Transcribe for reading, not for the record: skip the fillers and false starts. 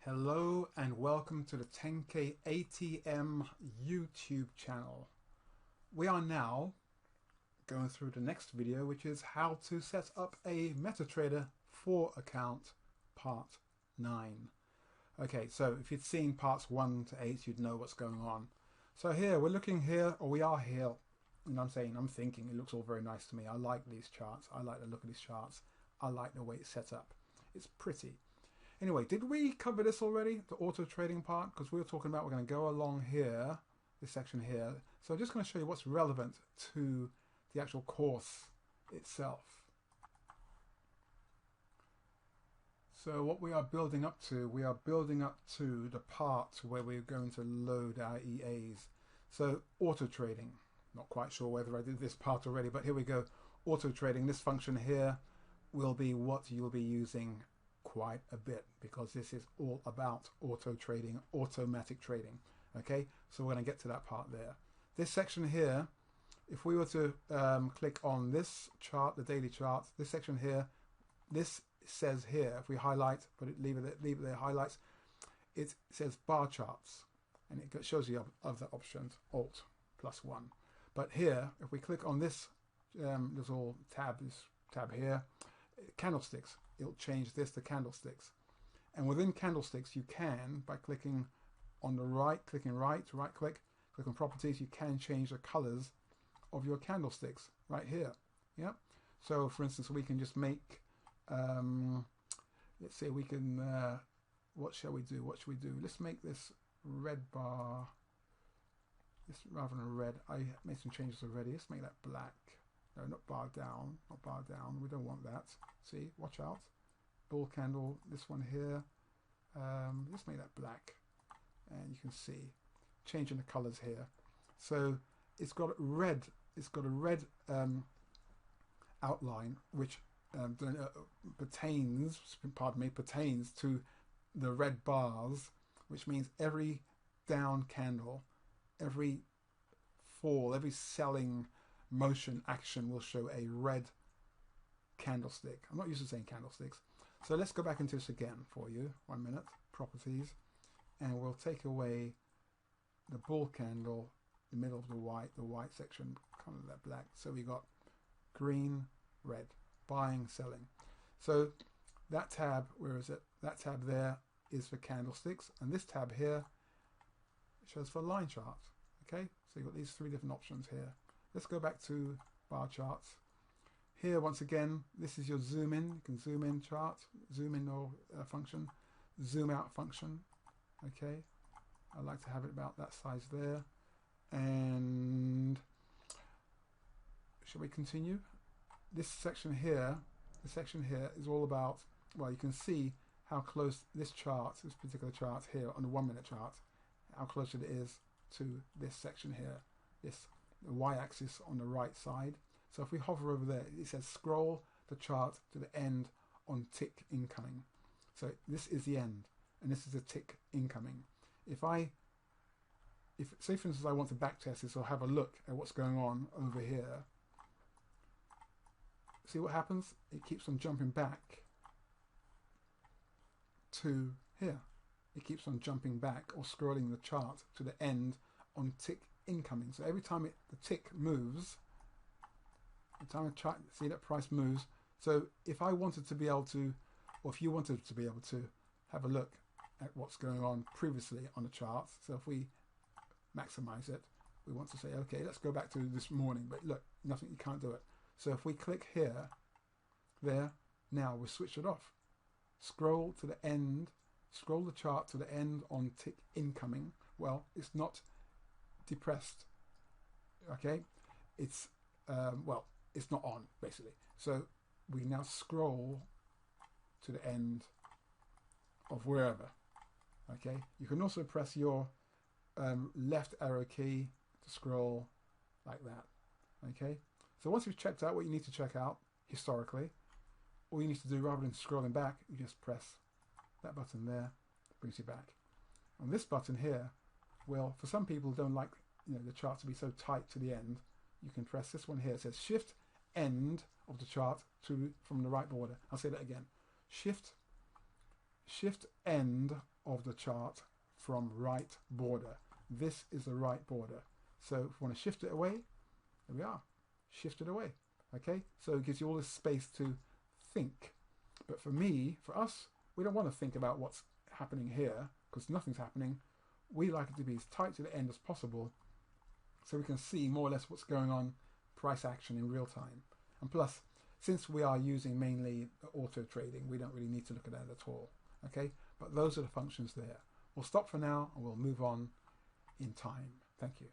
Hello and welcome to the TenKei ATM YouTube channel. We are now going through the next video, which is how to set up a MetaTrader 4 account part 9. Okay, so if you'd seen parts 1 to 8, you'd know what's going on. So here, we're looking here, or we are here, and I'm thinking, it looks all very nice to me. I like these charts. I like the look of these charts. I like the way it's set up. It's pretty. Anyway, did we cover this already, the auto trading part? Because we were talking about we're going to go along here, this section here. So I'm just going to show you what's relevant to the actual course itself. So what we are building up to, we are building up to the part where we're going to load our EAs. So auto trading, not quite sure whether I did this part already, but here we go. Auto trading, this function here will be what you'll be using quite a bit, because this is all about auto trading, automatic trading. Okay, so we're going to get to that part there. This section here, if we were to click on this chart, the daily chart, this section here, this says here, if we highlight, leave it there, highlights, it says bar charts, and it shows you other options, Alt +1. But here, if we click on this little tab, here, candlesticks, it'll change this to candlesticks. And within candlesticks, you can, by clicking on the right, right click on properties, you can change the colors of your candlesticks right here. Yeah. So for instance, we can just make, let's say we can, what shall we do? Let's make this red bar, this rather than red. I made some changes already. Let's make that black. No, not bar down, we don't want that. See, watch out. Bull candle, this one here. Let's make that black. And you can see, changing the colors here. So it's got a red outline, which pertains to the red bars, which means every down candle, every fall, every selling motion action will show a red candlestick. I'm not used to saying candlesticks. So let's go back into this again for you. 1 minute, properties, and we'll take away the bull candle, the middle of the white section, kind of that black. So we got green, red, buying, selling. So that tab, where is it? That tab there is for candlesticks, and this tab here shows for line charts. Okay, so you've got these 3 different options here. Let's go back to bar charts. Here, once again, this is your zoom in. You can zoom in chart, zoom in or function, zoom out function. Okay, I like to have it about that size there. And shall we continue? This section here is all about, well, you can see how close this chart, this particular chart here on the 1 minute chart, how close it is to this section here, this the y-axis on the right side. So if we hover over there, it says scroll the chart to the end on tick incoming. So this is the end, and this is a tick incoming. If say for instance I want to backtest this or have a look at what's going on over here, see what happens? It keeps on jumping back to here. It keeps on jumping back or scrolling the chart to the end on tick incoming. So every time the tick moves, the time I see that price moves. So if I wanted to be able to, or if you wanted to be able to have a look at what's going on previously on the chart, so if we maximize it, we want to say, okay, let's go back to this morning, but look, nothing, you can't do it. So if we click here, there, now we switch it off. Scroll to the end, scroll the chart to the end on tick incoming. Well, it's not depressed. Okay, it's well, it's not on basically. So we now scroll to the end of wherever. Okay, you can also press your left arrow key to scroll like that. Okay, so once you've checked out what you need to check out historically, all you need to do, rather than scrolling back, you just press that button there, brings you back. On this button here, well, for some people who don't like the chart to be so tight to the end, you can press this one here. It says shift end of the chart from the right border. I'll say that again. Shift end of the chart from right border. This is the right border. So if we want to shift it away, there we are, shift it away. Okay, so it gives you all this space to think. But for me, for us, we don't want to think about what's happening here because nothing's happening. We like it to be as tight to the end as possible so we can see more or less what's going on, price action in real time. And plus, since we are using mainly auto trading, we don't really need to look at that at all. Okay, but those are the functions there. We'll stop for now and we'll move on in time. Thank you.